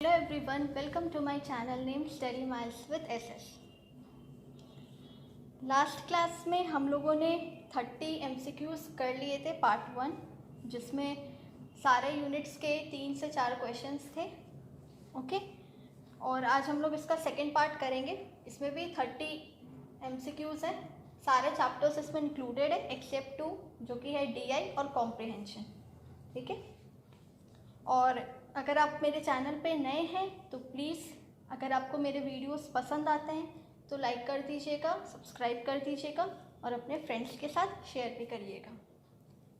Hello everyone, welcome to my channel named Study Miles with SS। Last class में हम लोगों ने 30 MCQs कर लिए थे पार्ट 1, जिसमें सारे यूनिट्स के 3 से 4 क्वेश्चंस थे। ओके, और आज हम लोग इसका सेकेंड पार्ट करेंगे। इसमें भी 30 MCQs हैं, सारे चैप्टर्स इसमें इंक्लूडेड है एक्सेप्ट 2 जो कि है DI और कॉम्प्रिहेंशन। ठीक है, और अगर आप मेरे चैनल पे नए हैं तो प्लीज़ अगर आपको मेरे वीडियोस पसंद आते हैं तो लाइक कर दीजिएगा, सब्सक्राइब कर दीजिएगा और अपने फ्रेंड्स के साथ शेयर भी करिएगा।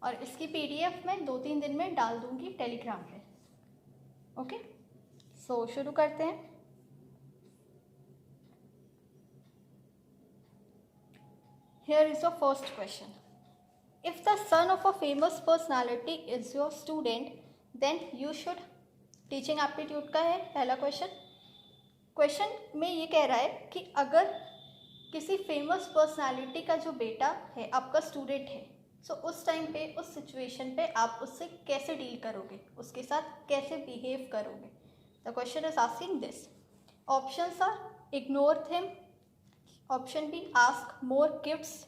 और इसकी PDF मैं 2-3 दिन में डाल दूँगी टेलीग्राम पे। ओके, सो शुरू करते हैं। Here is your first question. If the son of a famous personality is your student, then you should teaching aptitude का है पहला क्वेश्चन में ये कह रहा है कि अगर किसी फेमस पर्सनालिटी का जो बेटा है आपका स्टूडेंट है, सो उस टाइम पे उस सिचुएशन पे आप उससे कैसे डील करोगे, उसके साथ कैसे बिहेव करोगे। The question is asking this. Options are ignore him, option B ask more gifts,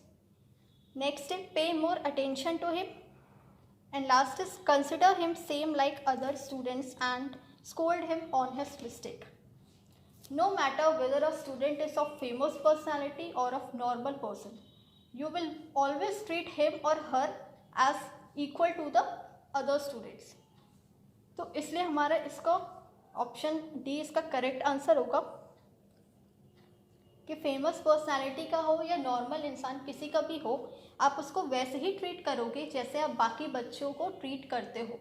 next है pay more attention to him, and last is consider him same like other students and scold him on his mistake. No matter whether a student is of famous personality or of normal person, you will always treat him or her as equal to the other students. तो इसलिए हमारा इसका option D इसका correct answer होगा कि famous personality का हो या नॉर्मल इंसान किसी का भी हो, आप उसको वैसे ही ट्रीट करोगे जैसे आप बाकी बच्चों को ट्रीट करते हो।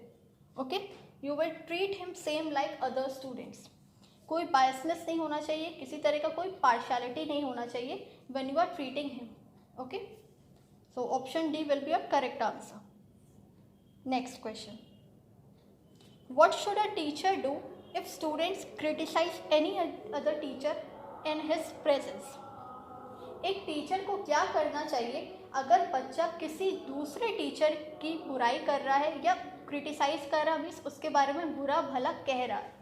Okay, you will treat him same like other students. कोई बायसनेस नहीं होना चाहिए, किसी तरह का कोई पार्शियलिटी नहीं होना चाहिए when you are treating him. Okay, so option D will be a correct answer. Next question, what should a teacher do if students criticise any other teacher in his presence. एक teacher को क्या करना चाहिए अगर बच्चा किसी दूसरे teacher की बुराई कर रहा है या क्रिटिसाइज कर रहा है, मीन्स उसके बारे में बुरा भला कह रहा है,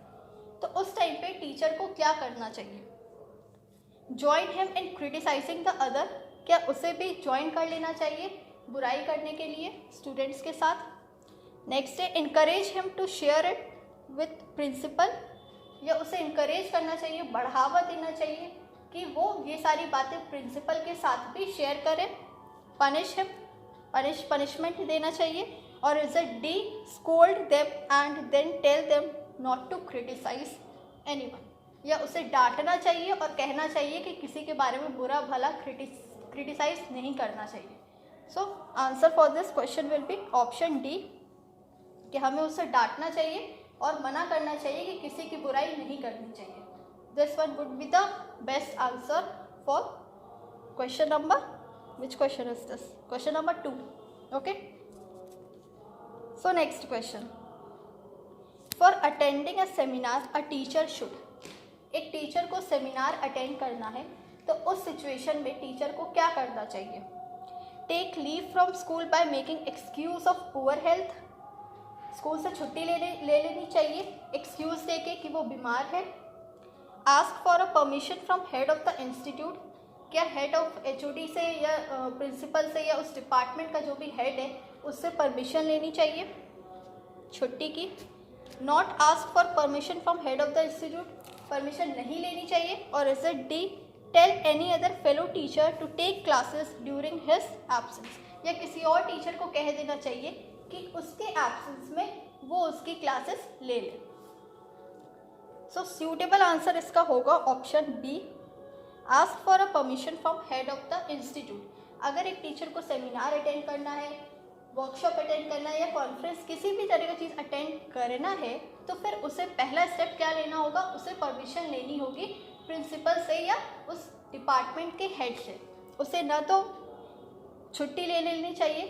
तो उस टाइम पे टीचर को क्या करना चाहिए। Join him in criticising the other, क्या उसे भी ज्वाइन कर लेना चाहिए बुराई करने के लिए स्टूडेंट्स के साथ। नेक्स्ट है encourage him to share it with principal, या उसे इनकरेज करना चाहिए, बढ़ावा देना चाहिए कि वो ये सारी बातें प्रिंसिपल के साथ भी शेयर करें। पनिश हिम, पनिशमेंट देना चाहिए। और is it D scold them and then tell them not to criticise anyone, या उसे डांटना चाहिए और कहना चाहिए कि किसी के बारे में बुरा भला क्रिटिसाइज नहीं करना चाहिए। So answer for this question will be option D, कि हमें उसे डांटना चाहिए और मना करना चाहिए कि किसी की बुराई नहीं करनी चाहिए। This one would be the best answer for question number, which question is this? Question number 2. Okay, so next question, for attending a seminar a teacher should, एक टीचर को सेमिनार अटेंड करना है तो उस सिचुएशन में teacher को क्या करना चाहिए। Take leave from school by making excuse of poor health, school से छुट्टी ले लेनी चाहिए एक्सक्यूज दे के कि वो बीमार है। Ask for a permission from head of the institute, क्या हेड ऑफ HOD से या प्रिंसिपल से या उस डिपार्टमेंट का जो भी हेड है उससे परमिशन लेनी चाहिए छुट्टी की। Not ask for permission from head of the institute, permission नहीं लेनी चाहिए। और is it D tell any other fellow teacher to take classes during his absence, या किसी और टीचर को कह देना चाहिए कि उसके एब्सेंस में वो उसकी क्लासेस ले ले। सो सूटेबल आंसर इसका होगा option B, ask for a permission from head of the institute. अगर एक टीचर को सेमिनार अटेंड करना है, वर्कशॉप अटेंड करना है या कॉन्फ्रेंस किसी भी तरह का चीज़ अटेंड करना है तो फिर उसे पहला स्टेप क्या लेना होगा, उसे परमिशन लेनी होगी प्रिंसिपल से या उस डिपार्टमेंट के हेड से। उसे न तो छुट्टी ले लेनी चाहिए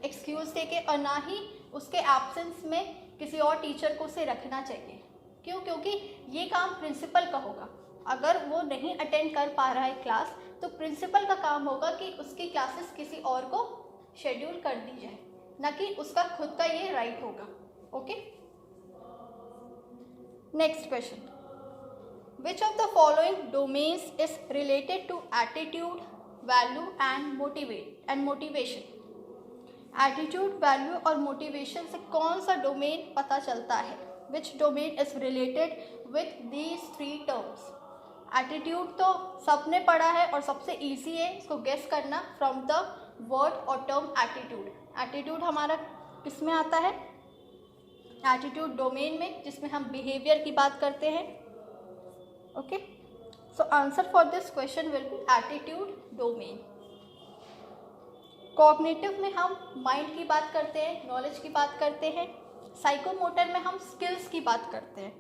एक्सक्यूज दे के, और ना ही उसके एब्सेंस में किसी और टीचर को उसे रखना चाहिए। क्यों? क्योंकि ये काम प्रिंसिपल का होगा। अगर वो नहीं अटेंड कर पा रहा है क्लास तो प्रिंसिपल का काम होगा कि उसकी क्लासेस किसी और को शेड्यूल कर दी जाए, ना कि उसका खुद का ये राइट होगा। Okay, next question, which of the following domains is related to attitude, value and motivation? Attitude, value और मोटिवेशन से कौन सा डोमेन पता चलता है? Which domain is related with these three terms? Attitude तो सबने पढ़ा है और सबसे इजी है इसको गेस करना फ्रॉम द वर्ड और टर्म एटीट्यूड। एटीट्यूड हमारा किस में आता है? एटीट्यूड डोमेन में, जिसमें हम बिहेवियर की बात करते हैं। Okay, so answer for this question will be attitude domain. Cognitive में हम माइंड की बात करते हैं, नॉलेज की बात करते हैं। साइकोमोटर में हम स्किल्स की बात करते हैं,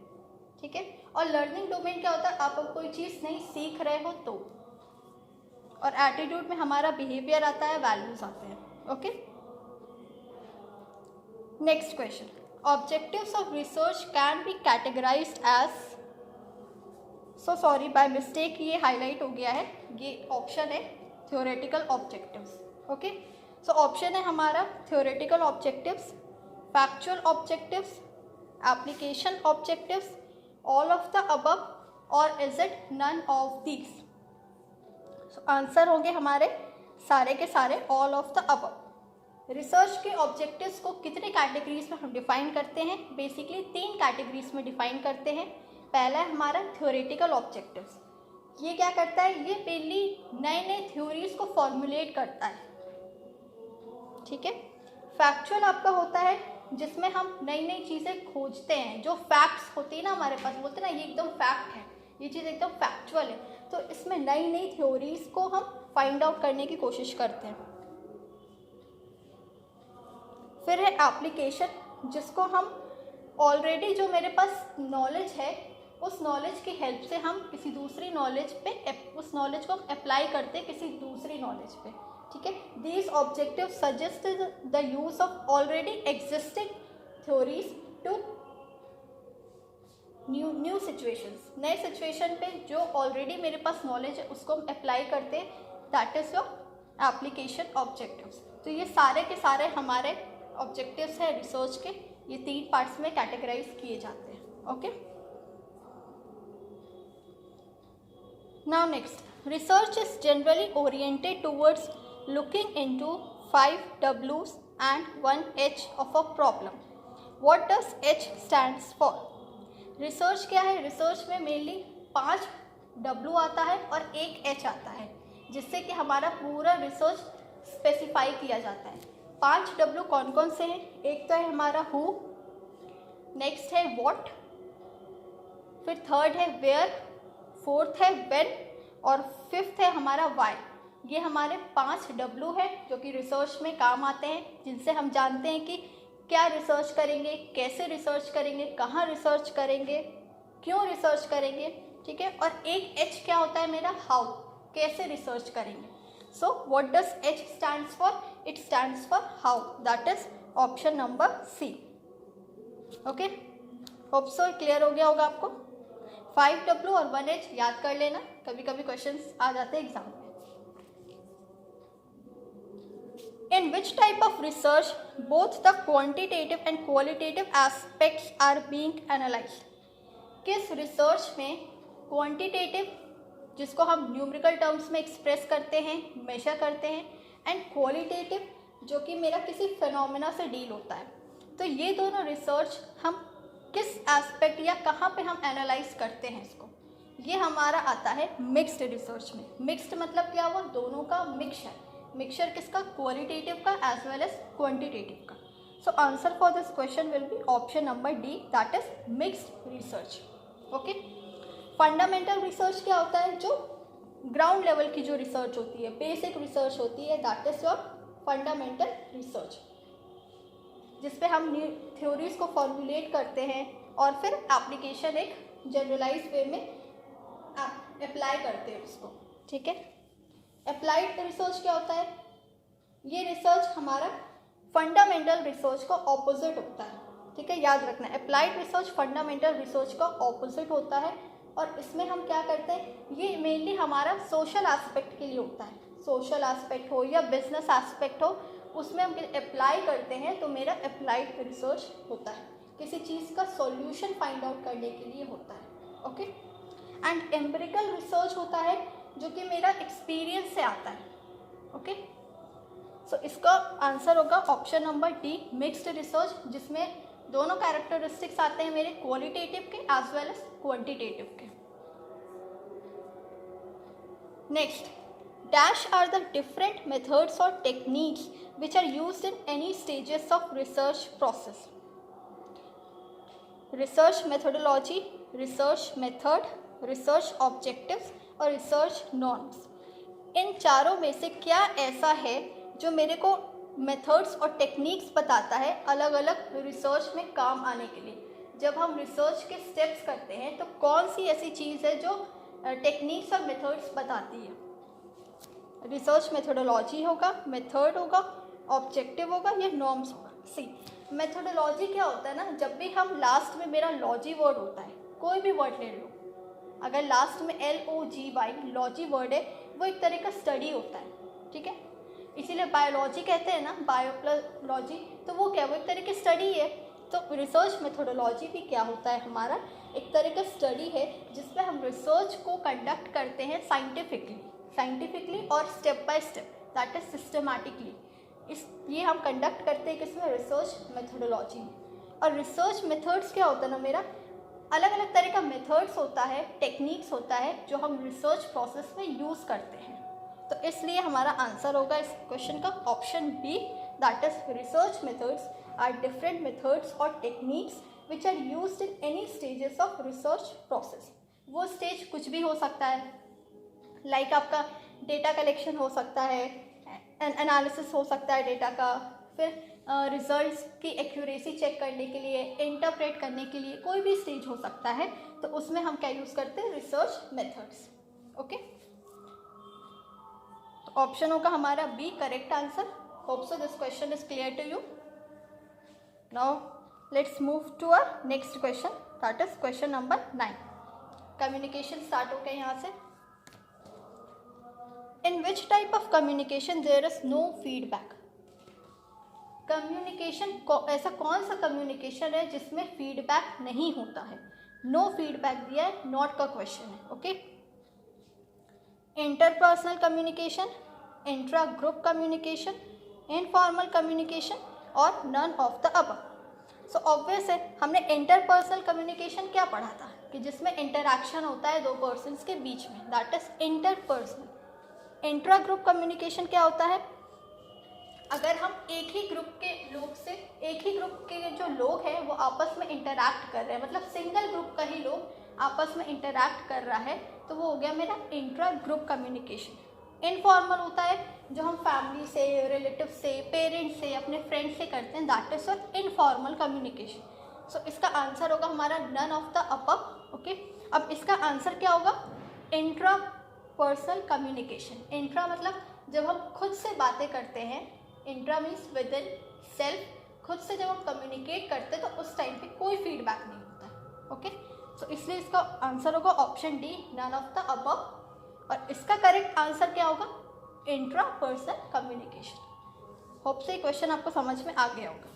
ठीक है। और लर्निंग डोमेन क्या होता है? आप अब कोई चीज़ नहीं सीख रहे हो तो। और एटीट्यूड में हमारा बिहेवियर आता है, वैल्यूज आते हैं। Okay, next question, objectives of research can be categorized as, so sorry by mistake ये हाईलाइट हो गया है, ये ऑप्शन है theoretical objectives. Okay, so option है हमारा theoretical objectives, factual objectives, application objectives, all of the above, और is it none of these? So answer होंगे हमारे सारे के सारे all of the above. Research के ऑब्जेक्टिव्स को कितने कैटेगरीज में हम डिफाइन करते हैं? बेसिकली 3 कैटेगरीज में डिफाइन करते हैं। पहला है हमारा थ्योरेटिकल ऑब्जेक्टिव्स। ये क्या करता है? ये मेनली नए नए थ्योरीज को फॉर्मुलेट करता है, ठीक है। फैक्चुअल आपका होता है जिसमें हम नई नई चीज़ें खोजते हैं, जो फैक्ट्स होती है ना हमारे पास, बोलते हैं ना ये एकदम फैक्ट है, ये चीज़ एकदम फैक्चुअल है, तो इसमें नई नई थ्योरीज को हम फाइंड आउट करने की कोशिश करते हैं। फिर है एप्लीकेशन, जिसको हम ऑलरेडी जो मेरे पास नॉलेज है उस नॉलेज की हेल्प से हम किसी दूसरी नॉलेज पे उस नॉलेज को अप्लाई करते हैं किसी दूसरी नॉलेज पे, ठीक है। These objective suggest the use of already existing theories to new situations. नए सिचुएशन पे जो ऑलरेडी मेरे पास नॉलेज है उसको हम अप्लाई करते हैं, that is your application objectives. तो ये सारे के सारे हमारे ऑब्जेक्टिव्स हैं रिसर्च के, ये 3 पार्ट्स में कैटेगराइज किए जाते हैं। Okay, now next, research is generally oriented towards looking into 5 W's and 1 H of a problem. What does H stands for? Research क्या है? रिसर्च में मेनली 5 W आता है और 1 H आता है, जिससे कि हमारा पूरा रिसर्च स्पेसिफाई किया जाता है। 5 W कौन कौन से हैं? एक तो है हमारा हु, नेक्स्ट है व्हाट, फिर थर्ड है वेयर, फोर्थ है व्हेन, और फिफ्थ है हमारा वाई। ये हमारे 5 W है जो कि रिसर्च में काम आते हैं, जिनसे हम जानते हैं कि क्या रिसर्च करेंगे, कैसे रिसर्च करेंगे, कहाँ रिसर्च करेंगे, क्यों रिसर्च करेंगे, ठीक है। और एक H क्या होता है मेरा? हाउ, कैसे रिसर्च करेंगे। So what does H stands for? It stands for how, that is option number C. Okay, hope so clear हो गया होगा आपको। 5 W और 1 H याद कर लेना, कभी कभी क्वेश्चंस आ जाते हैं एग्जाम में। In which type of research both the quantitative and qualitative aspects are being analyzed? किस रिसर्च में क्वांटिटेटिव, जिसको हम न्यूमेरिकल टर्म्स में एक्सप्रेस करते हैं, मेजर करते हैं, एंड क्वालिटेटिव जो कि मेरा किसी फिनोमेना से डील होता है, तो ये दोनों रिसर्च हम किस एस्पेक्ट या कहाँ पे हम एनालाइज करते हैं इसको, ये हमारा आता है मिक्स्ड रिसर्च में। मिक्स्ड मतलब क्या हुआ? दोनों का मिक्सचर। मिक्सचर किसका? क्वालिटेटिव का एज वेल एज क्वांटिटेटिव का। So answer for this question will be option number D, that is mixed research. Okay, fundamental research क्या होता है? जो ग्राउंड लेवल की जो रिसर्च होती है, बेसिक रिसर्च होती है, that is your fundamental research, जिसपे हम थ्योरीज को फॉर्मुलेट करते हैं और फिर एप्लीकेशन एक जनरलाइज वे में अप्लाई करते हैं उसको, ठीक है। अप्लाइड रिसर्च क्या होता है? ये रिसर्च हमारा फंडामेंटल रिसर्च का ऑपोजिट होता है, ठीक है, याद रखना। अप्लाइड रिसर्च फंडामेंटल रिसर्च का ऑपोजिट होता है, और इसमें हम क्या करते हैं, ये मेनली हमारा सोशल एस्पेक्ट के लिए होता है। सोशल एस्पेक्ट हो या बिजनेस एस्पेक्ट हो, उसमें हम अप्लाई करते हैं, तो मेरा अप्लाइड रिसर्च होता है। किसी चीज़ का सॉल्यूशन फाइंड आउट करने के लिए होता है। ओके, एंड एम्पिरिकल रिसर्च होता है जो कि मेरा एक्सपीरियंस से आता है। ओके, सो इसका आंसर होगा option number D, mixed research, जिसमें दोनों कैरेक्टरिस्टिक्स आते हैं मेरे, क्वालिटेटिव के एज वेल एज क्वांटिटेटिव के। Next, dash are the different methods और techniques which are used in any stages of research process. Research methodology, research method, research objectives और research norms. इन चारों में से क्या ऐसा है जो मेरे को मेथड्स और टेक्निक्स बताता है अलग अलग रिसर्च में काम आने के लिए? जब हम रिसर्च के स्टेप्स करते हैं तो कौन सी ऐसी चीज़ है जो टेक्निक्स और मेथड्स बताती है? रिसर्च मेथोडोलॉजी होगा, मेथड होगा, ऑब्जेक्टिव होगा या नॉर्म्स होगा। सी, मेथोडोलॉजी क्या होता है ना, जब भी हम लास्ट में, मेरा लॉजी वर्ड होता है, कोई भी वर्ड ले लो, अगर लास्ट में LOGY लॉजी वर्ड है, वो एक तरह का स्टडी होता है, ठीक है। इसीलिए बायोलॉजी कहते हैं ना, बायो प्लस लॉजी, तो वो क्या, वो एक तरह की स्टडी है। तो रिसर्च मेथोडोलॉजी भी क्या होता है, हमारा एक तरह का स्टडी है जिसमें हम रिसर्च को कंडक्ट करते हैं साइंटिफिकली और step by step, that is systematically. ये हम कंडक्ट करते हैं किसमें, रिसर्च मेथोडोलॉजी में। और रिसर्च मेथड्स क्या होता है ना मेरा, अलग अलग तरह का मेथड्स होता है, टेक्निक्स होता है जो हम रिसर्च प्रोसेस में यूज़ करते हैं। तो इसलिए हमारा आंसर होगा इस क्वेश्चन का option B, that is research methods are different methods और techniques which are used in any stages of research process. वो स्टेज कुछ भी हो सकता है, लाइक आपका डेटा कलेक्शन हो सकता है, एनालिसिस हो सकता है डेटा का, फिर रिजल्ट्स की एक्यूरेसी चेक करने के लिए, इंटरप्रेट करने के लिए, कोई भी स्टेज हो सकता है। तो उसमें हम क्या यूज़ करते हैं, रिसर्च मेथड्स। ओके, तो ऑप्शन होगा हमारा B correct answer. Hope so this question is clear to you. Now let's move to our next question, that is question number 9। Communication start हो गया यहाँ से। In which type of communication there is no feedback? Communication, ऐसा कौन सा communication है जिसमें feedback नहीं होता है? नो फीडबैक दिया है, नॉट का क्वेश्चन है। Okay, interpersonal communication, intra group communication, informal communication और none of the above. So obvious है, हमने इंटरपर्सनल कम्युनिकेशन क्या पढ़ा था कि जिसमें इंटरैक्शन होता है दो पर्सन्स के बीच में, that is interpersonal. Intra group communication क्या होता है, अगर हम एक ही ग्रुप के लोग से, एक ही ग्रुप के जो लोग हैं वो आपस में इंटरैक्ट कर रहे हैं, मतलब सिंगल ग्रुप का ही लोग आपस में इंटरैक्ट कर रहा है, तो वो हो गया मेरा इंट्रा ग्रुप कम्युनिकेशन। इनफॉर्मल होता है जो हम फैमिली से, रिलेटिव से, पेरेंट्स से, अपने फ्रेंड से करते हैं, that is what informal communication. So इसका आंसर होगा हमारा none of the above. Okay, अब इसका आंसर क्या होगा, इंट्रा पर्सनल कम्युनिकेशन। इंट्रा मतलब जब हम खुद से बातें करते हैं, intra means with in self, खुद से जब हम कम्युनिकेट करते हैं तो उस टाइम पे कोई फीडबैक नहीं होता है। ओके, सो इसलिए इसका आंसर होगा option D, none of the above. और इसका करेक्ट आंसर क्या होगा, intra personal communication. Hope so question आपको समझ में आ गया होगा।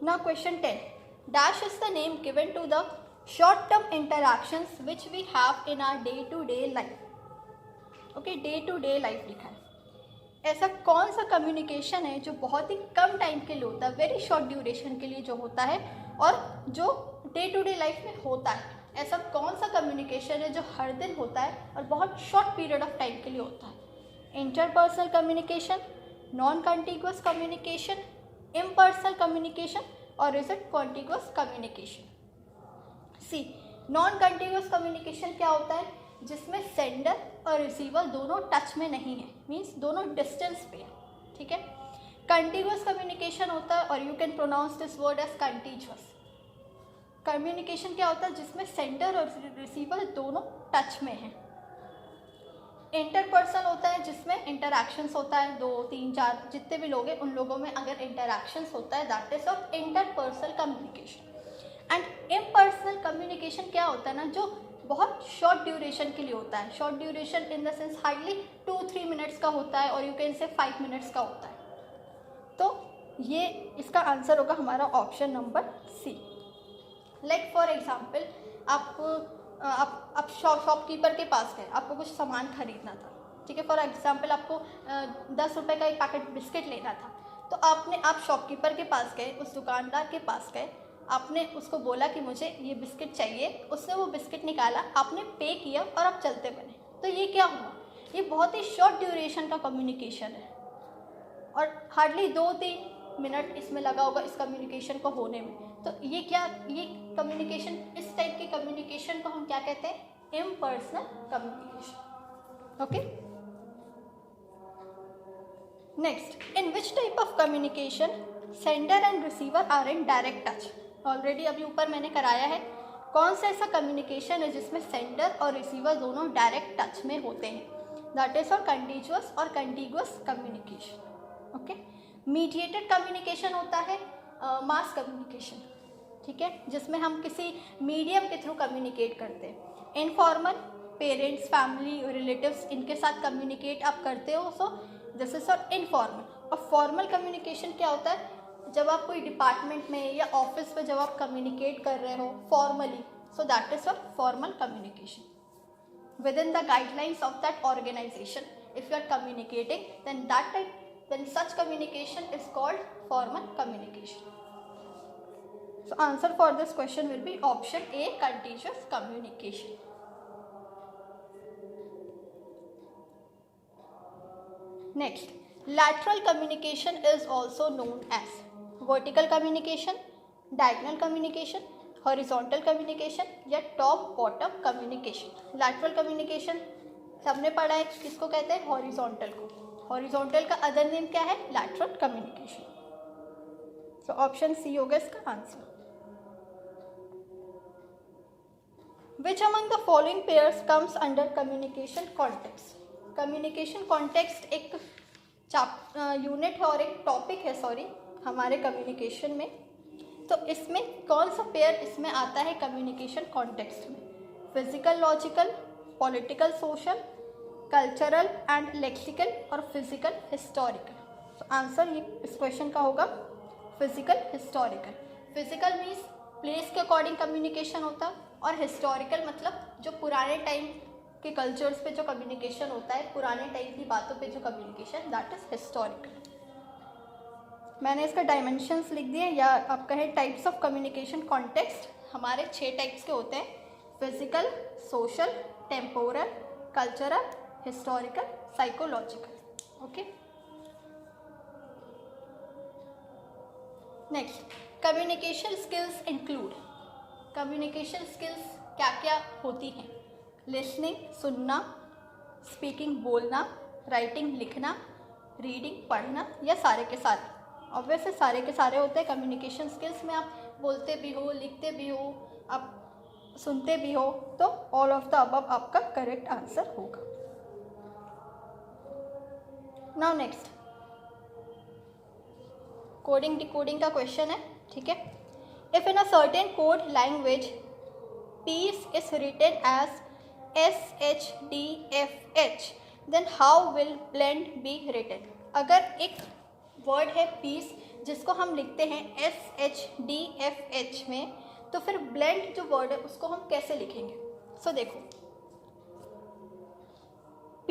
Now question 10, dash is the name given to the short term interactions which we have in our day to day life। Okay, day to day life लिखा है। ऐसा कौन सा कम्युनिकेशन है जो बहुत ही कम टाइम के लिए होता है, वेरी शॉर्ट ड्यूरेशन के लिए जो होता है और जो डे टू डे लाइफ में होता है? ऐसा कौन सा कम्युनिकेशन है जो हर दिन होता है और बहुत शॉर्ट पीरियड ऑफ टाइम के लिए होता है? Interpersonal communication, non contiguous communication, impersonal communication और is it contiguous communication? C, non continuous communication क्या होता है, जिसमें सेंडर और रिसीवर दोनों टच में नहीं है, मीन्स दोनों डिस्टेंस पे है, ठीक है। कंटिन्यूअस कम्युनिकेशन होता है और you can pronounce this word as contagious communication. क्या होता है, जिसमें सेंडर और रिसीवर दोनों टच में हैं। इंटरपर्सनल होता है जिसमें इंटरैक्शंस होता है, 2, 3, 4 जितने भी लोग हैं उन लोगों में अगर इंटरैक्शंस होता है, that is of interpersonal communication. And impersonal communication क्या होता है ना, जो बहुत शॉर्ट ड्यूरेशन के लिए होता है। Short duration in the sense hardly 2-3 minutes का होता है और यू कैन से 5 मिनट्स का होता है। तो ये इसका आंसर होगा हमारा option number C. Like for example आप शॉपकीपर के पास गए, आपको कुछ सामान खरीदना था, ठीक है। फॉर एग्जाम्पल आपको 10 रुपये का एक पैकेट बिस्किट लेना था, तो आप शॉपकीपर के पास गए, उस दुकानदार के पास गए, आपने उसको बोला कि मुझे ये बिस्किट चाहिए, उसने वो बिस्किट निकाला, आपने पे किया और आप चलते बने। तो ये क्या हुआ? ये बहुत ही शॉर्ट ड्यूरेशन का कम्युनिकेशन है और हार्डली 2-3 मिनट इसमें लगा होगा इस कम्युनिकेशन को होने में। तो ये कम्युनिकेशन, इस टाइप के कम्युनिकेशन को हम क्या कहते हैं? Impersonal communication. Okay, next, in which type of communication sender and receiver are in direct touch? Already अभी ऊपर मैंने कराया है। कौन सा ऐसा कम्युनिकेशन है जिसमें सेंडर और रिसीवर दोनों डायरेक्ट टच में होते हैं? दैट इज और कंटीन्यूअस और कंटीगुअस कम्युनिकेशन। ओके, मीडिएटेड कम्युनिकेशन होता है मास कम्युनिकेशन, ठीक है, जिसमें हम किसी मीडियम के थ्रू कम्युनिकेट करते हैं। इनफॉर्मल, पेरेंट्स, फैमिली, रिलेटिव्स, इनके साथ कम्युनिकेट आप करते हो, सो दिस इज और इनफॉर्मल। और फॉर्मल कम्युनिकेशन क्या होता है? जब आप कोई डिपार्टमेंट में या ऑफिस में जब आप कम्युनिकेट कर रहे हो फॉर्मली, सो दैट इज और formal communication within the guidelines of that organization. If you are communicating, then such communication is called formal communication. So answer for this question will be option A, continuous communication. Next, lateral communication is also known as vertical communication, diagonal communication, horizontal communication या top bottom communication. Lateral communication सबने पढ़ा है, किसको कहते हैं? Horizontal को। Horizontal का other name क्या है? Lateral communication. So option C होगा इसका answer. Which among the following pairs comes under communication context? Communication context एक यूनिट है और एक टॉपिक है, सॉरी, हमारे कम्युनिकेशन में। तो इसमें कौन सा पेयर इसमें आता है कम्युनिकेशन कॉन्टेक्स्ट में? Physical logical, political social, cultural and lexical और फिजिकल हिस्टोरिकल। तो आंसर ये इस क्वेश्चन का होगा physical historical. Physical means place के अकॉर्डिंग कम्युनिकेशन होता है और हिस्टोरिकल मतलब जो पुराने टाइम के कल्चर्स पे जो कम्युनिकेशन होता है, पुराने टाइम की बातों पे जो कम्युनिकेशन, दैट इज हिस्टोरिकल। मैंने इसका डायमेंशंस लिख दिए, या आप कहें टाइप्स ऑफ कम्युनिकेशन कॉन्टेक्स्ट हमारे 6 टाइप्स के होते हैं: physical, social, temporal, cultural, historical, psychological. Okay, next, communication skills include. Communication skills क्या क्या होती हैं? लिसनिंग, सुनना, स्पीकिंग, बोलना, राइटिंग, लिखना, रीडिंग, पढ़ना, या सारे के सारे? ऑब्वियसली सारे के सारे होते हैं कम्युनिकेशन स्किल्स में। आप बोलते भी हो, लिखते भी हो, आप सुनते भी हो, तो ऑल ऑफ द अबव आपका करेक्ट आंसर होगा। नाउ नेक्स्ट, कोडिंग डिकोडिंग का क्वेश्चन है, ठीक है। If in a certain code language piece is written as SHDFH, then how will blend be written? अगर एक वर्ड है पीस जिसको हम लिखते हैं SHDFH में, तो फिर ब्लेंड जो वर्ड है उसको हम कैसे लिखेंगे? सो देखो, P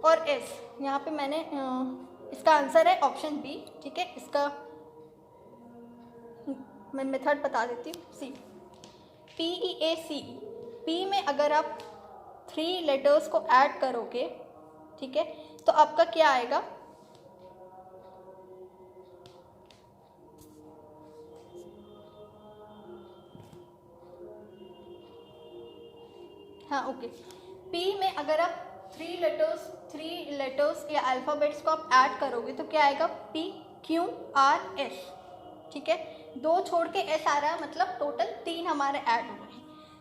और S, यहाँ पे मैंने इसका आंसर है ऑप्शन बी, ठीक है। इसका मैं मेथड बता देती हूँ। सी, PEACE, P में अगर आप 3 लेटर्स को ऐड करोगे, ठीक है, तो आपका क्या आएगा? हाँ, ओके, पी में अगर आप 3 लेटर्स या अल्फ़ाबेट्स को आप ऐड करोगे तो क्या आएगा? PQRS, ठीक है। 2 छोड़ के S आ रहा है, मतलब टोटल 3 हमारे ऐड हो गए।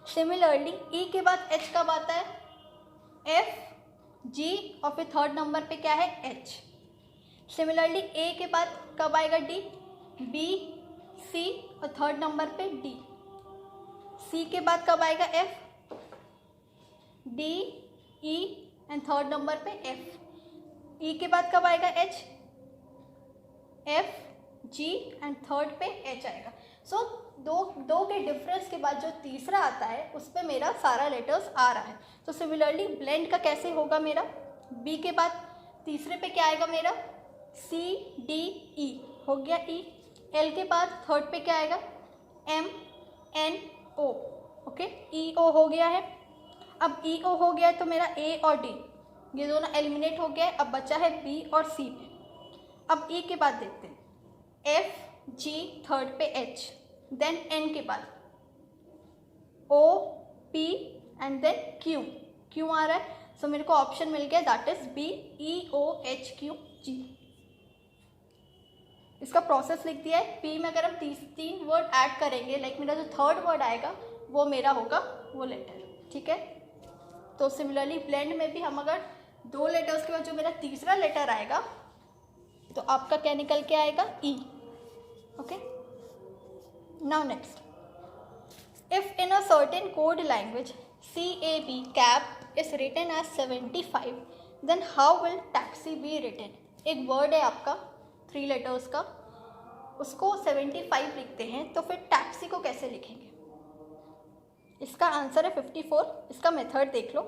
सिमिलरली E के बाद H कब आता है? FG, और फिर थर्ड नंबर पे क्या है? H। सिमिलरली A के बाद कब आएगा? D, B, C, और थर्ड नंबर पे D। C के बाद कब आएगा? F, D, E, and third number पे F। E के बाद कब आएगा? H, F G and third पे एच आएगा। सो दो के डिफरेंस के बाद जो तीसरा आता है उस पर मेरा सारा लेटर्स आ रहा है। तो सिमिलरली ब्लेंड का कैसे होगा मेरा, बी के बाद तीसरे पे क्या आएगा मेरा, सी डी ई हो गया ई, एल के बाद थर्ड पे क्या आएगा, एम एन ओ, ओके ई ओ हो गया है। अब ई ओ हो गया है तो मेरा ए और डी ये दोनों एलिमिनेट हो गया है, अब बचा है बी और सी पे। अब ई के बाद देखते हैं, एफ जी थर्ड पे एच, देन एन के बाद O P and then Q, Q आ रहा है। सो मेरे को ऑप्शन मिल गया that is B, E O H Q G. इसका प्रोसेस लिख दिया है। पी में अगर हम तीन वर्ड ऐड करेंगे, लाइक मेरा जो थर्ड वर्ड आएगा वो मेरा होगा वो लेटर, ठीक है। तो सिमिलरली ब्लेंड में भी हम अगर दो लेटर्स के बाद जो मेरा तीसरा लेटर आएगा तो आपका क्या निकल के आएगा, E, okay. Now next, if in a certain code language CAB cab is written as 75, then how will taxi be written. एक वर्ड है आपका 3 लेटर्स का, उसको 75 लिखते हैं तो फिर टैक्सी को कैसे लिखेंगे। इसका आंसर है 54। इसका मेथड देख लो।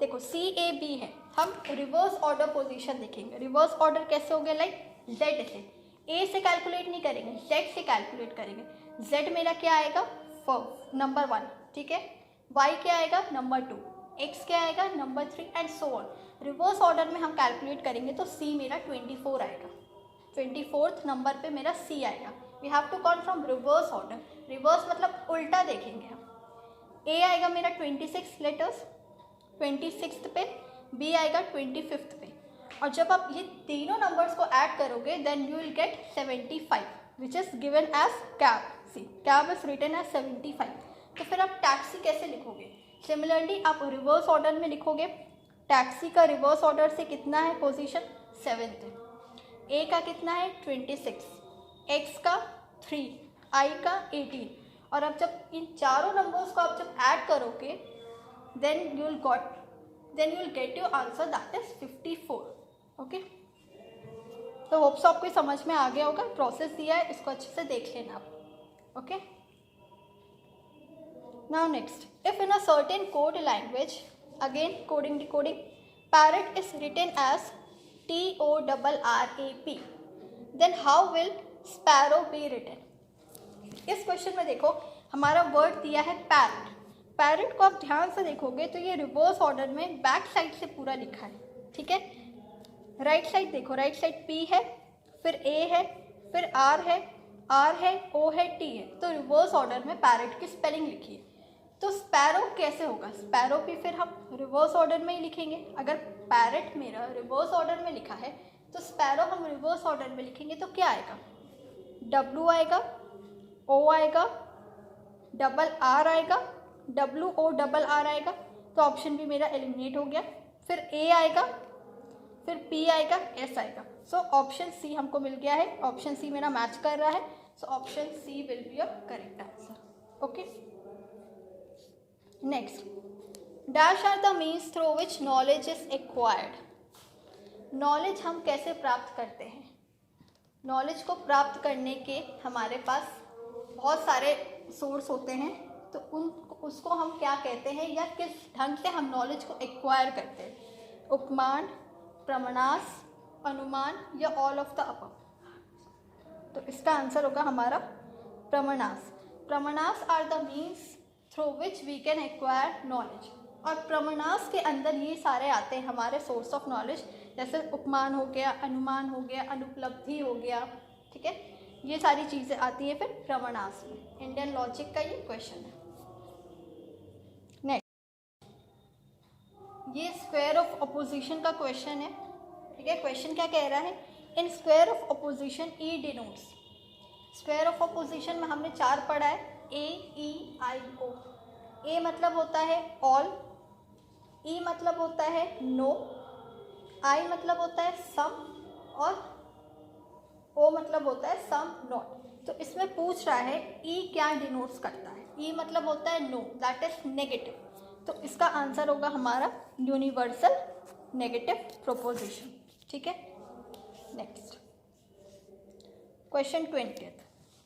देखो CAB है, हम रिवर्स ऑर्डर पोजीशन देखेंगे। रिवर्स ऑर्डर कैसे हो गया, लाइक Z से, A से कैलकुलेट नहीं करेंगे, Z से कैलकुलेट करेंगे। Z मेरा क्या आएगा, नंबर 1, ठीक है। Y क्या आएगा, नंबर 2, X क्या आएगा, number 3 and so on. Reverse order में हम कैलकुलेट करेंगे तो C मेरा 24 आएगा, 24th नंबर पे मेरा C आएगा। We have to count from reverse order. Reverse मतलब उल्टा देखेंगे हम। A आएगा मेरा 26 लेटर्स 26th पे, B आएगा 25th पे, और जब आप ये तीनों नंबर्स को ऐड करोगे then you will get 75 which is given as cab. See cab is written as 75। तो फिर आप टैक्सी कैसे लिखोगे, सिमिलरली आप रिवर्स ऑर्डर में लिखोगे। टैक्सी का रिवर्स ऑर्डर से कितना है पोजीशन, 7th है। A का कितना है 26, X का 3, I का 18, और अब जब इन चारों नंबर्स को आप जब ऐड करोगे then you will get your answer that is 54, okay. तो होप्स आपको समझ में आ गया होगा। प्रोसेस दिया है, इसको अच्छे से देख लेना आप, okay. Now next, if in a certain code language, again coding decoding, parrot is written as TORRAP, then how will sparrow be written. इस क्वेश्चन में देखो हमारा वर्ड दिया है पैरट। पैरट को आप ध्यान से देखोगे तो ये रिवर्स ऑर्डर में बैक साइड से पूरा लिखा है, ठीक है। राइट साइड देखो, राइट साइड P है, फिर A है, फिर R है, O है, T है। तो रिवर्स ऑर्डर में पैरट की स्पेलिंग लिखी है। तो स्पैरो कैसे होगा, स्पैरो भी फिर हम रिवर्स ऑर्डर में ही लिखेंगे। अगर पैरट मेरा रिवर्स ऑर्डर में लिखा है तो स्पैरो हम रिवर्स ऑर्डर में लिखेंगे तो क्या आएगा, W आएगा, O आएगा, R आएगा, WORR आएगा। तो ऑप्शन भी मेरा एलिमिनेट हो गया। फिर A आएगा, फिर P आएगा, S आएगा। सो ऑप्शन सी हमको मिल गया है। ऑप्शन सी मेरा मैच कर रहा है। So option C will be your correct answer, okay. Next, dash are the means through which knowledge is acquired. Knowledge हम कैसे प्राप्त करते हैं। नॉलेज को प्राप्त करने के हमारे पास बहुत सारे सोर्स होते हैं, तो उसको हम क्या कहते हैं या किस ढंग से हम नॉलेज को एक्वायर करते हैं। उपमान, प्रमाणास, अनुमान या ऑल ऑफ द अबव। तो इसका आंसर होगा हमारा प्रमाणास। Pramanas are the means through which we can acquire knowledge. और प्रमाणास के अंदर ये सारे आते हैं हमारे सोर्स ऑफ नॉलेज, जैसे उपमान हो गया, अनुमान हो गया, अनुपलब्धि हो गया, ठीक है। ये सारी चीज़ें आती हैं फिर प्रमाणास में। इंडियन लॉजिक का ये क्वेश्चन है। नेक्स्ट, ये स्क्वायर ऑफ अपोजिशन का क्वेश्चन है, ठीक है। क्वेश्चन क्या कह रहा है, in square of opposition E denotes. Square of opposition में हमने 4 पढ़ा है, AEIO। ए मतलब होता है ऑल, ई मतलब होता है नो, आई मतलब होता है सम, और ओ मतलब होता है सम नॉट। तो इसमें पूछ रहा है ई क्या डिनोट्स करता है। ई मतलब होता है नो, दैट इज नेगेटिव। तो इसका आंसर होगा हमारा यूनिवर्सल नेगेटिव प्रोपोजिशन, ठीक है। Next, question 20,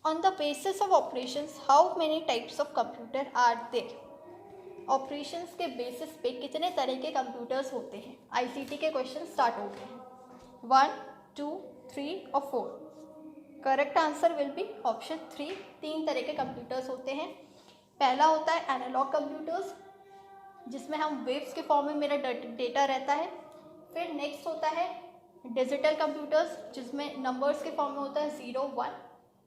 on the basis of operations how many types of computer are there. Operations के बेसिस पे कितने तरह के कंप्यूटर्स होते हैं। आईसीटी के क्वेश्चन स्टार्ट हो गए हैं। 1, 2, 3 और 4। Correct answer will be option 3। 3 तरह के कंप्यूटर्स होते हैं। पहला होता है एनालॉग कंप्यूटर्स, जिसमें हम वेव्स के फॉर्म में मेरा डेटा रहता है। फिर नेक्स्ट होता है डिजिटल कंप्यूटर्स, जिसमें नंबर्स के फॉर्म में होता है 0, 1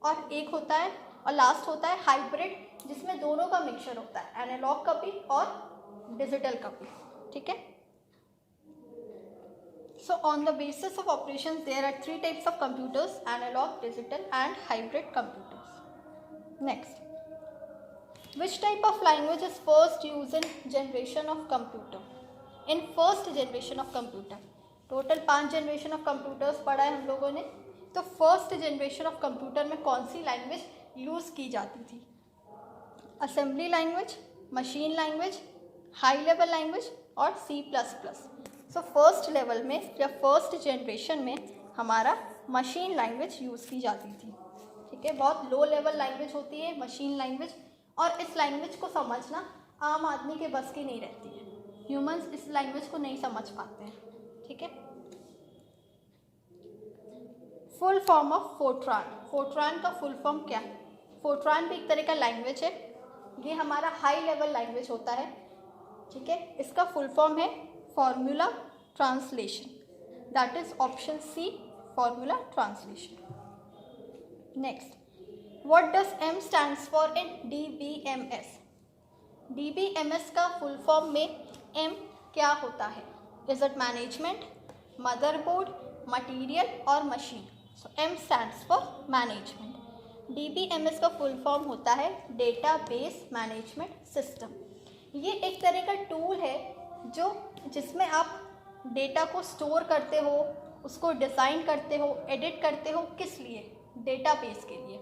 और 1 होता है। और लास्ट होता है हाइब्रिड, जिसमें दोनों का मिक्सचर होता है, एनालॉग का भी और डिजिटल का भी। ठीक है। So on the basis of operations there are 3 types of computers, analogue, digital and hybrid computers. Next, which type of language is first used in generation of computer? In first generation of computer, total 5 generation of computers पढ़ा है हम लोगों ने। तो first generation of computer में कौन सी language use की जाती थी? Assembly language, machine language, high level language और C++। सो फर्स्ट लेवल में या फर्स्ट जनरेशन में हमारा मशीन लैंग्वेज यूज़ की जाती थी। ठीक है, बहुत लो लेवल लैंग्वेज होती है मशीन लैंग्वेज, और इस लैंग्वेज को समझना आम आदमी के बस की नहीं रहती है। ह्यूमंस इस लैंग्वेज को नहीं समझ पाते हैं। ठीक है। Full form of Fortran. Fortran का फुल फॉर्म क्या है? फोर्ट्रान भी एक तरह का लैंग्वेज है। ये हमारा हाई लेवल लैंग्वेज होता है। ठीक है। इसका फुल फॉर्म है formula translation, that is option C, formula translation. Next, What does M stands for in DBMS? DBMS का फुल फॉर्म में M क्या होता है? Is it management, motherboard, material और machine? So M stands for management। DBMS का full form होता है database management system. ये एक तरह का टूल है जिसमें आप डेटा को स्टोर करते हो, उसको डिज़ाइन करते हो, एडिट करते हो। किस लिए? डेटाबेस के लिए।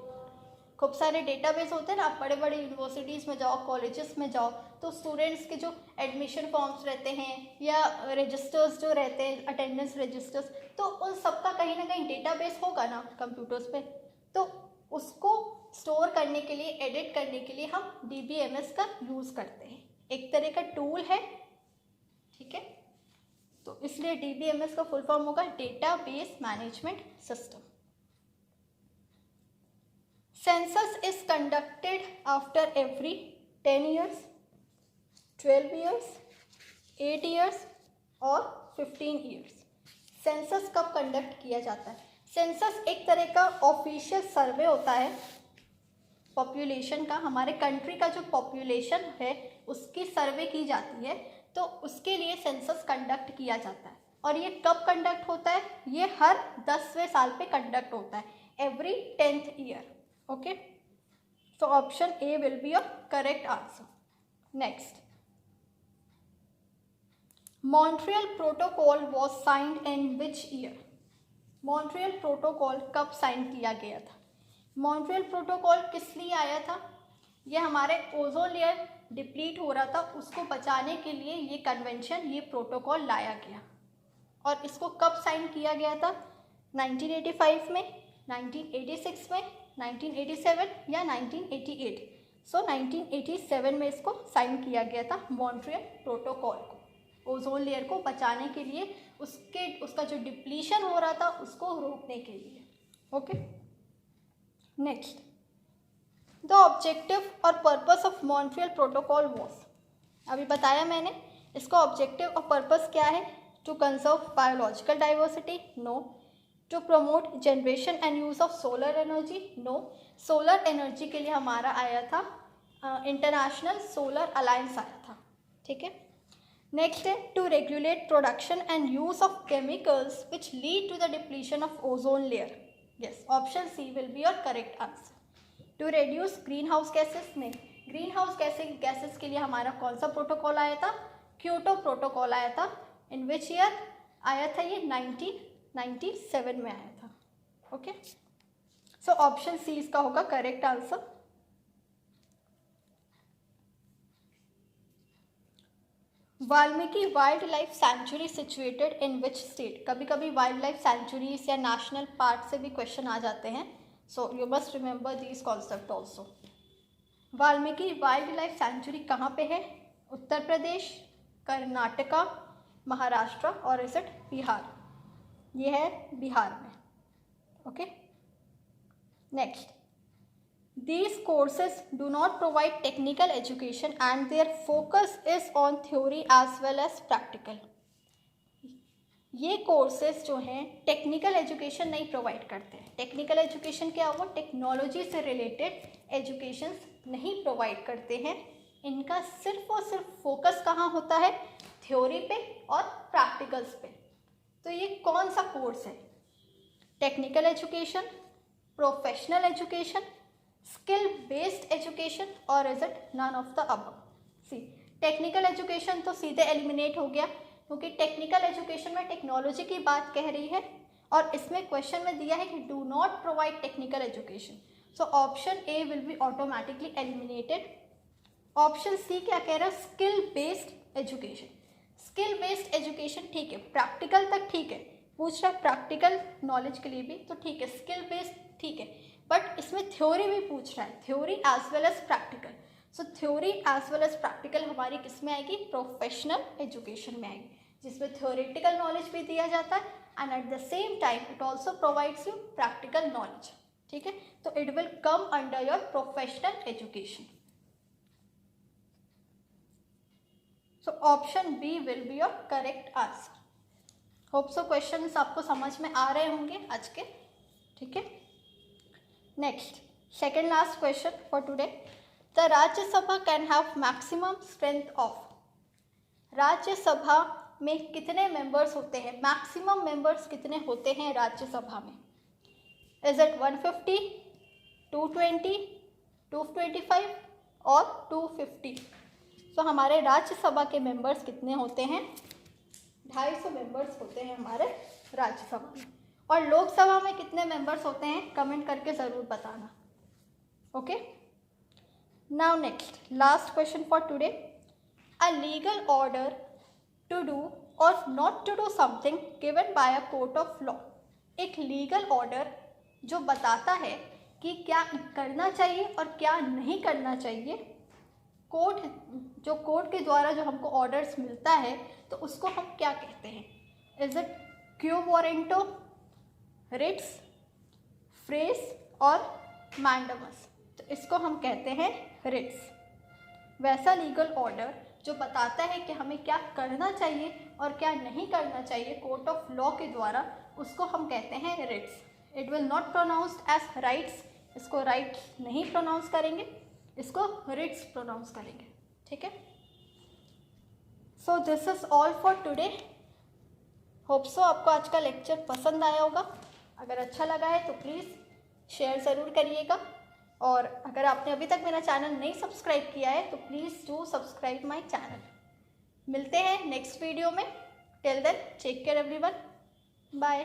खूब सारे डेटाबेस होते हैं ना। आप बड़े बड़े यूनिवर्सिटीज़ में जाओ, कॉलेजेस में जाओ, तो स्टूडेंट्स के जो एडमिशन फॉर्म्स रहते हैं या रजिस्टर्स जो रहते हैं, अटेंडेंस रजिस्टर्स, तो उन सब का कहीं ना कहीं डेटाबेस होगा ना कंप्यूटर्स पे। तो उसको स्टोर करने के लिए, एडिट करने के लिए हम DBMS का यूज़ करते हैं। एक तरह का टूल है। ठीक है। तो इसलिए DBMS का फुल फॉर्म होगा database management system. Census is conducted after every 10 years, 12 years, 8 years और 15 years। सेंसस कब कंडक्ट किया जाता है? सेंसस एक तरह का ऑफिशियल सर्वे होता है पॉपुलेशन का। हमारे कंट्री का जो पॉपुलेशन है उसकी सर्वे की जाती है, तो उसके लिए सेंसस कंडक्ट किया जाता है। और ये कब कंडक्ट होता है? ये हर 10वें साल पे कंडक्ट होता है, every 10th year. Okay, so option A will be your correct answer. Next, Montreal Protocol was signed in which year? Montreal Protocol कब साइन किया गया था? Montreal Protocol किस लिए आया था? ये हमारे ओजोन लेयर डिप्लीट हो रहा था, उसको बचाने के लिए ये कन्वेंशन, ये प्रोटोकॉल लाया गया। और इसको कब साइन किया गया था? 1985 में, 1986 में, 1987 या 1988। सो 1987 में इसको साइन किया गया था मॉन्ट्रियल प्रोटोकॉल को, ओजोन लेयर को बचाने के लिए, उसका जो डिप्लीशन हो रहा था उसको रोकने के लिए। ओके। नेक्स्ट, द ऑब्जेक्टिव और purpose of Montreal protocol was, अभी बताया मैंने। इसका ऑब्जेक्टिव और पर्पस क्या है? To conserve biological diversity? No. To promote generation and use of solar energy? No. Solar energy के लिए हमारा आया था इंटरनेशनल सोलर अलायंस आया था। ठीक है। नेक्स्ट है to regulate production and use of chemicals which lead to the depletion of ozone layer. Yes, option C will be your correct answer. To reduce green house gases? नहीं। Green house gases के लिए हमारा कौन सा protocol आया था? Kyoto protocol आया था। इन विच ईयर आया था? ये 1997 में आया था। ओके। सो ऑप्शन सी इसका होगा correct answer. Valmiki wild life sanctuary situated in which state? कभी कभी वाइल्ड लाइफ सेंचुरीज या नेशनल पार्क से भी क्वेश्चन आ जाते हैं। So you must remember these concept also. Valmiki wild life sanctuary कहाँ पे है? उत्तर प्रदेश, कर्नाटका, महाराष्ट्र और इज इट बिहार? ये है बिहार में। Okay, next, these courses do not provide technical education and their focus is on theory as well as practical। ये courses जो हैं टेक्निकल एजुकेशन नहीं प्रोवाइड करते हैं। टेक्निकल एजुकेशन क्या हुआ? टेक्नोलॉजी से रिलेटेड एजुकेशन नहीं प्रोवाइड करते हैं। इनका सिर्फ और सिर्फ फोकस कहाँ होता है? थ्योरी पे और प्रैक्टिकल्स पे। तो ये कौन सा कोर्स है? Technical education, professional education, skill based education और is it none of the above? C, technical education तो सीधे एलिमिनेट हो गया क्योंकि टेक्निकल एजुकेशन में टेक्नोलॉजी की बात कह रही है और इसमें क्वेश्चन में दिया है कि do not provide technical education. So option A will be automatically eliminated. Option C क्या कह रहा है? Skill based education. Skill based education ठीक है, प्रैक्टिकल तक ठीक है, पूछ रहा है प्रैक्टिकल नॉलेज के लिए भी तो ठीक है, स्किल बेस्ड ठीक है, बट इसमें थ्योरी भी पूछ रहा है, theory as well as practical. So theory as well as practical हमारी किस में आएगी? प्रोफेशनल एजुकेशन में आएगी, जिसमें थ्योरेटिकल नॉलेज भी दिया जाता है and at the same time it also provides you practical knowledge. ठीक है, तो it will come under your professional education. So option B will be your correct answer. Hope so questions आपको समझ में आ रहे होंगे आज के। ठीक है, next, second last question for today. The Rajya Sabha can have maximum strength of. Rajya Sabha में कितने मेंबर्स होते हैं? मैक्सिमम मेंबर्स कितने होते हैं राज्यसभा में? इज इट 150, 220, 225 और 250? तो हमारे राज्यसभा के मेंबर्स कितने होते हैं? 250 मेंबर्स होते हैं हमारे राज्यसभा में। और लोकसभा में कितने मेंबर्स होते हैं? कमेंट करके ज़रूर बताना। Okay, now next, last question for today. A legal order to do और not to do something given by a court of law. एक लीगल ऑर्डर जो बताता है कि क्या करना चाहिए और क्या नहीं करना चाहिए। कोर्ट, जो कोर्ट के द्वारा जो हमको ऑर्डर्स मिलता है तो उसको हम क्या कहते हैं? Is it quo warranto, writs, फ्रेस और मैंडमस? तो इसको हम कहते हैं रिट्स। वैसा लीगल ऑर्डर जो बताता है कि हमें क्या करना चाहिए और क्या नहीं करना चाहिए कोर्ट ऑफ लॉ के द्वारा, उसको हम कहते हैं writs. It will not pronounced as rights, इसको राइट्स नहीं प्रोनाउंस करेंगे, इसको रिट्स प्रोनाउंस करेंगे। ठीक है, so this is all for today. Hope so आपको आज का लेक्चर पसंद आया होगा। अगर अच्छा लगा है तो प्लीज़ शेयर ज़रूर करिएगा और अगर आपने अभी तक मेरा चैनल नहीं सब्सक्राइब किया है तो please do subscribe my channel. मिलते हैं नेक्स्ट वीडियो में। Till then take care everyone, bye.